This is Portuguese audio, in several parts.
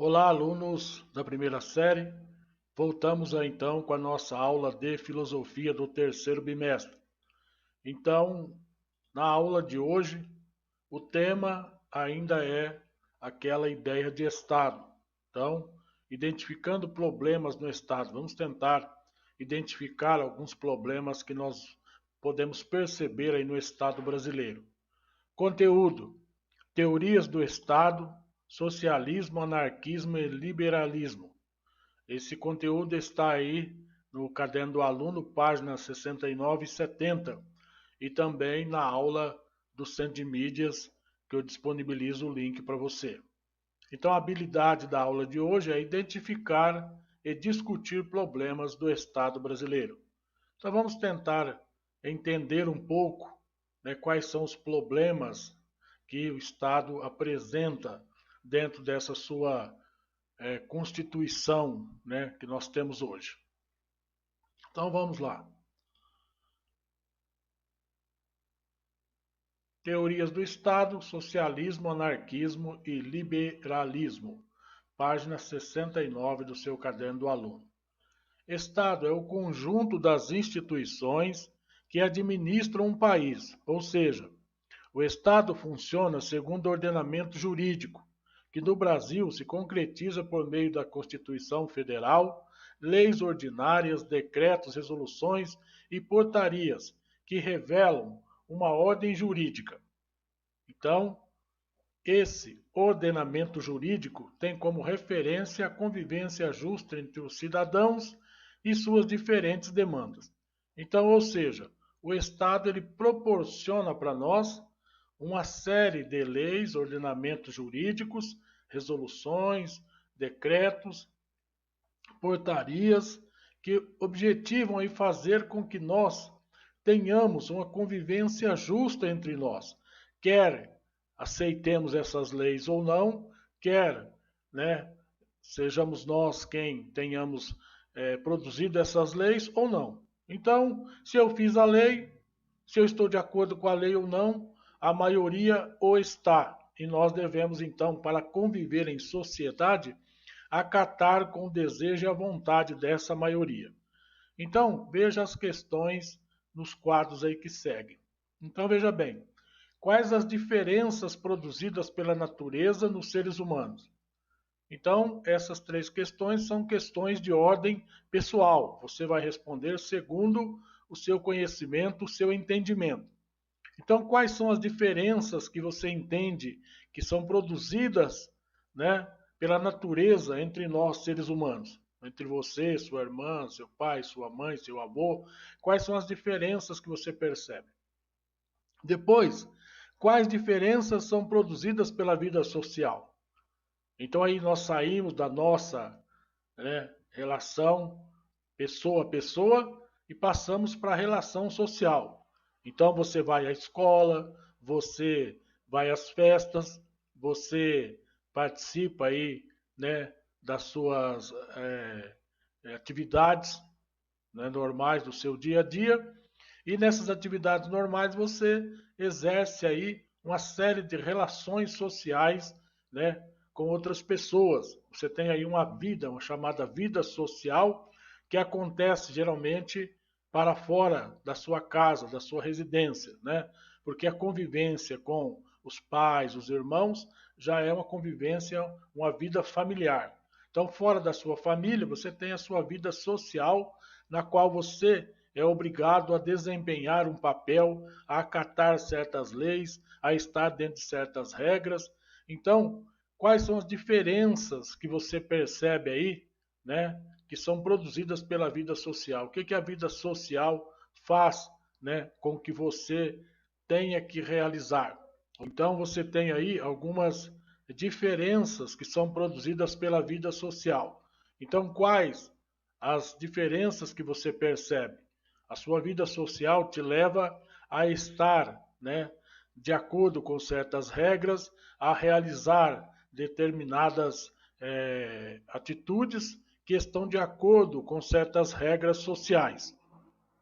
Olá, alunos da primeira série. Voltamos então com a nossa aula de filosofia do terceiro bimestre. Então, na aula de hoje, o tema ainda é aquela ideia de Estado. Então, identificando problemas no Estado, vamos tentar identificar alguns problemas que nós podemos perceber aí no Estado brasileiro. Conteúdo: teorias do Estado, socialismo, anarquismo e liberalismo. Esse conteúdo está aí no caderno do aluno, páginas 69 e 70, e também na aula do Centro de Mídias, que eu disponibilizo o link para você. Então, a habilidade da aula de hoje é identificar e discutir problemas do Estado brasileiro. Então, vamos tentar entender um pouco, né, quais são os problemas que o Estado apresenta dentro dessa sua Constituição, né, que nós temos hoje. Então vamos lá. Teorias do Estado, socialismo, anarquismo e liberalismo. Página 69 do seu caderno do aluno. Estado é o conjunto das instituições que administram um país, ou seja, o Estado funciona segundo o ordenamento jurídico, que no Brasil se concretiza por meio da Constituição Federal, leis ordinárias, decretos, resoluções e portarias que revelam uma ordem jurídica. Então, esse ordenamento jurídico tem como referência a convivência justa entre os cidadãos e suas diferentes demandas. Então, ou seja, o Estado ele proporciona para nós uma série de leis, ordenamentos jurídicos, resoluções, decretos, portarias que objetivam aí fazer com que nós tenhamos uma convivência justa entre nós, quer aceitemos essas leis ou não, quer, né, sejamos nós quem tenhamos produzido essas leis ou não. Então, se eu fiz a lei, se eu estou de acordo com a lei ou não, a maioria o está. E nós devemos, então, para conviver em sociedade, acatar com o desejo e a vontade dessa maioria. Então, veja as questões nos quadros aí que seguem. Então, veja bem, quais as diferenças produzidas pela natureza nos seres humanos? Então, essas três questões são questões de ordem pessoal. Você vai responder segundo o seu conhecimento, o seu entendimento. Então, quais são as diferenças que você entende que são produzidas, né, pela natureza entre nós, seres humanos? Entre você, sua irmã, seu pai, sua mãe, seu avô, quais são as diferenças que você percebe? Depois, quais diferenças são produzidas pela vida social? Então aí nós saímos da nossa, né, relação pessoa a pessoa e passamos para a relação social. Então você vai à escola, você vai às festas, você participa aí, né, das suas atividades, né, normais do seu dia a dia, e nessas atividades normais você exerce aí uma série de relações sociais, né, com outras pessoas. Você tem aí uma vida, uma chamada vida social, que acontece geralmente para fora da sua casa, da sua residência, né? Porque a convivência com os pais, os irmãos, já é uma convivência, uma vida familiar. Então, fora da sua família, você tem a sua vida social, na qual você é obrigado a desempenhar um papel, a acatar certas leis, a estar dentro de certas regras. Então, quais são as diferenças que você percebe aí, né, que são produzidas pela vida social? O que a vida social faz, né, com que você tenha que realizar? Então, você tem aí algumas diferenças que são produzidas pela vida social. Então, quais as diferenças que você percebe? A sua vida social te leva a estar, né, de acordo com certas regras, a realizar determinadas atitudes que estão de acordo com certas regras sociais.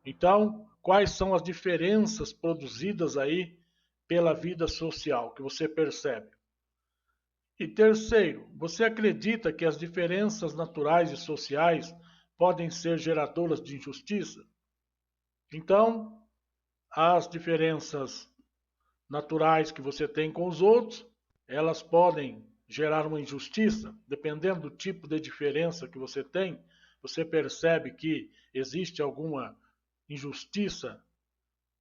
Então, quais são as diferenças produzidas aí pela vida social que você percebe? E terceiro, você acredita que as diferenças naturais e sociais podem ser geradoras de injustiça? Então, as diferenças naturais que você tem com os outros, elas podem gerar uma injustiça, dependendo do tipo de diferença que você tem, você percebe que existe alguma injustiça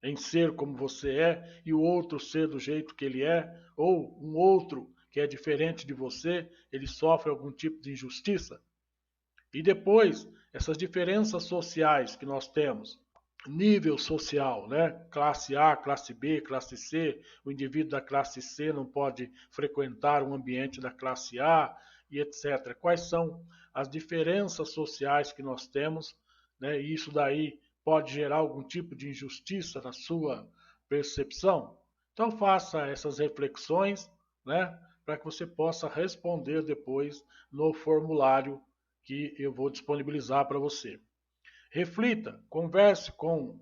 em ser como você é e o outro ser do jeito que ele é, ou um outro que é diferente de você, ele sofre algum tipo de injustiça. E depois, essas diferenças sociais que nós temos, nível social, né? Classe A, classe B, classe C. O indivíduo da classe C não pode frequentar o ambiente da classe A e etc. Quais são as diferenças sociais que nós temos, né? E isso daí pode gerar algum tipo de injustiça na sua percepção. Então faça essas reflexões, né? Para que você possa responder depois no formulário que eu vou disponibilizar para você. Reflita, converse com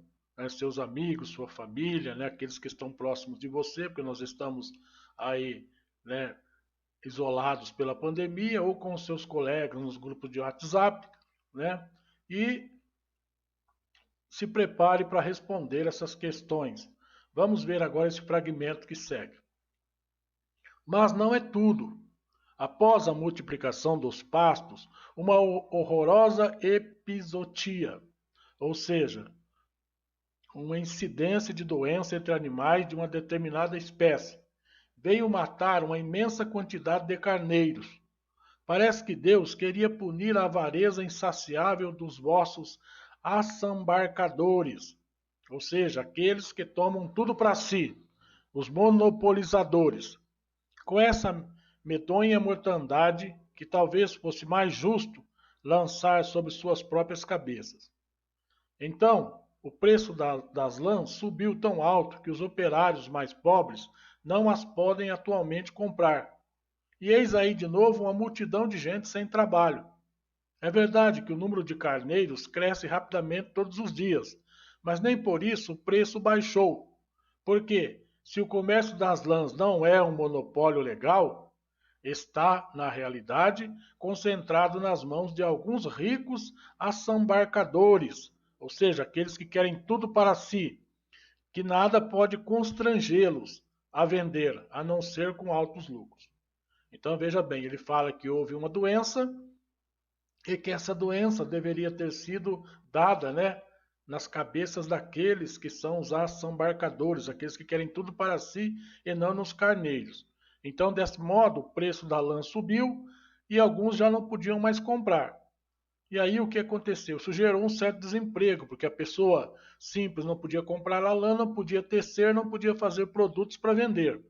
seus amigos, sua família, né, aqueles que estão próximos de você, porque nós estamos aí, né, isolados pela pandemia, ou com seus colegas nos grupos de WhatsApp, né, e se prepare para responder essas questões. Vamos ver agora esse fragmento que segue. Mas não é tudo. Após a multiplicação dos pastos, uma horrorosa epizotia, ou seja, uma incidência de doença entre animais de uma determinada espécie, veio matar uma imensa quantidade de carneiros. Parece que Deus queria punir a avareza insaciável dos vossos assambarcadores, ou seja, aqueles que tomam tudo para si, os monopolizadores. Com essa medonha mortandade, que talvez fosse mais justo lançar sobre suas próprias cabeças. Então, o preço das lãs subiu tão alto que os operários mais pobres não as podem atualmente comprar. E eis aí de novo uma multidão de gente sem trabalho. É verdade que o número de carneiros cresce rapidamente todos os dias, mas nem por isso o preço baixou. Porque, se o comércio das lãs não é um monopólio legal, está, na realidade, concentrado nas mãos de alguns ricos assambarcadores, ou seja, aqueles que querem tudo para si, que nada pode constrangê-los a vender, a não ser com altos lucros. Então veja bem, ele fala que houve uma doença e que essa doença deveria ter sido dada, né, nas cabeças daqueles que são os assambarcadores, aqueles que querem tudo para si e não nos carneiros. Então, desse modo, o preço da lã subiu e alguns já não podiam mais comprar. E aí o que aconteceu? Isso gerou um certo desemprego, porque a pessoa simples não podia comprar a lã, não podia tecer, não podia fazer produtos para vender.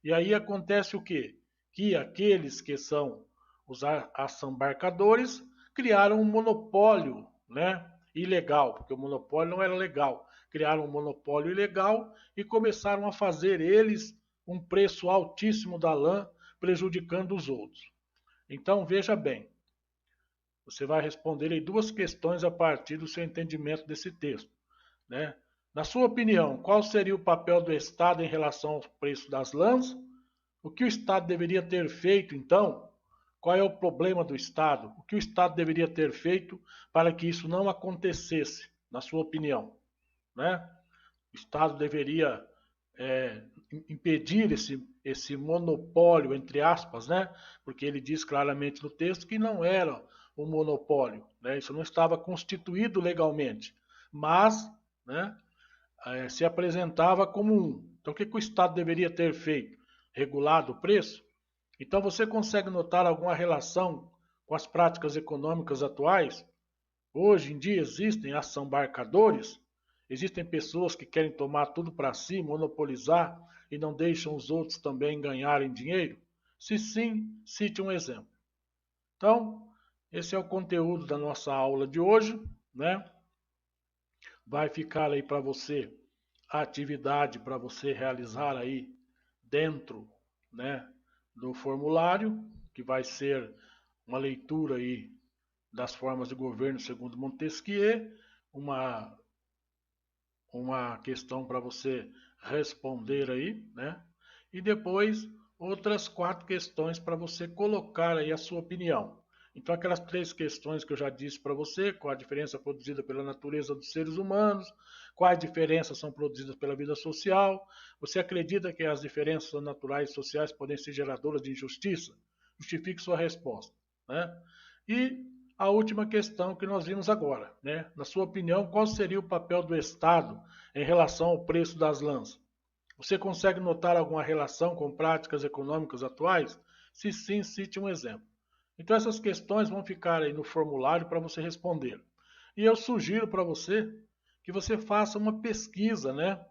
E aí acontece o quê? Que aqueles que são os assambarcadores criaram um monopólio, né, ilegal, porque o monopólio não era legal. Criaram um monopólio ilegal e começaram a fazer eles um preço altíssimo da lã, prejudicando os outros. Então veja bem, você vai responder aí duas questões a partir do seu entendimento desse texto, né? Na sua opinião, qual seria o papel do Estado em relação ao preço das lãs? O que o Estado deveria ter feito, então? Qual é o problema do Estado? O que o Estado deveria ter feito para que isso não acontecesse, na sua opinião? Né? O Estado deveria impedir esse monopólio, entre aspas, né? Porque ele diz claramente no texto que não era um monopólio, né? Isso não estava constituído legalmente, mas, né, se apresentava como um. Então, o que o Estado deveria ter feito? Regulado o preço? Então, você consegue notar alguma relação com as práticas econômicas atuais? Hoje em dia existem assambarcadores, existem pessoas que querem tomar tudo para si, monopolizar e não deixam os outros também ganharem dinheiro? Se sim, cite um exemplo. Então, esse é o conteúdo da nossa aula de hoje, né? Vai ficar aí para você a atividade para você realizar aí dentro, né, do formulário, que vai ser uma leitura aí das formas de governo segundo Montesquieu, uma, uma questão para você responder aí, né? E depois outras 4 questões para você colocar aí a sua opinião. Então, aquelas 3 questões que eu já disse para você, qual a diferença produzida pela natureza dos seres humanos, quais diferenças são produzidas pela vida social, você acredita que as diferenças naturais e sociais podem ser geradoras de injustiça? Justifique sua resposta. Né? E a última questão que nós vimos agora, né? Na sua opinião, qual seria o papel do Estado em relação ao preço das lãs? Você consegue notar alguma relação com práticas econômicas atuais? Se sim, cite um exemplo. Então essas questões vão ficar aí no formulário para você responder. E eu sugiro para você que você faça uma pesquisa, né,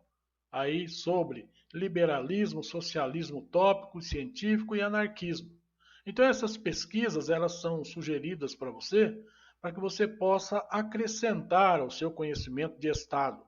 aí sobre liberalismo, socialismo utópico, científico e anarquismo. Então essas pesquisas, elas são sugeridas para que você possa acrescentar ao seu conhecimento de Estado,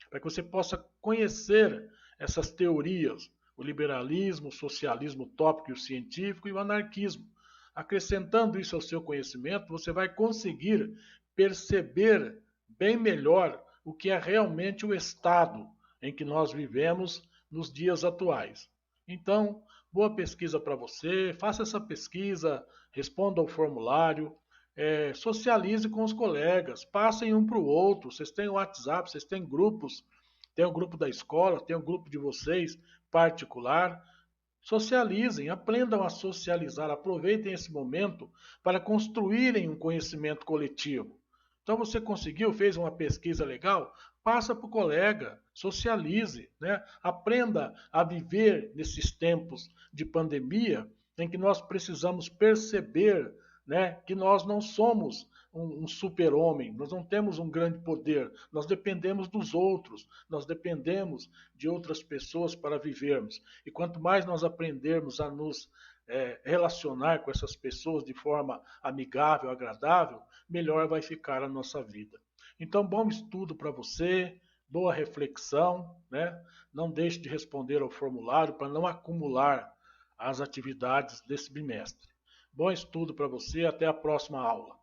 para que você possa conhecer essas teorias, o liberalismo, o socialismo utópico e o científico e o anarquismo. Acrescentando isso ao seu conhecimento, você vai conseguir perceber bem melhor o que é realmente o estado em que nós vivemos nos dias atuais. Então, boa pesquisa para você, faça essa pesquisa, responda ao formulário, socialize com os colegas, passem um para o outro. Vocês têm o WhatsApp, vocês têm grupos, tem o grupo da escola, tem o grupo de vocês particular. Socializem, aprendam a socializar, aproveitem esse momento para construírem um conhecimento coletivo. Então você conseguiu, fez uma pesquisa legal, passa para o colega, socialize, né? Aprenda a viver nesses tempos de pandemia em que nós precisamos perceber, né, que nós não somos um super-homem, nós não temos um grande poder, nós dependemos dos outros, nós dependemos de outras pessoas para vivermos. E quanto mais nós aprendermos a nos relacionar com essas pessoas de forma amigável, agradável, melhor vai ficar a nossa vida. Então, bom estudo para você, boa reflexão, né? Não deixe de responder ao formulário para não acumular as atividades desse bimestre. Bom estudo para você, até a próxima aula.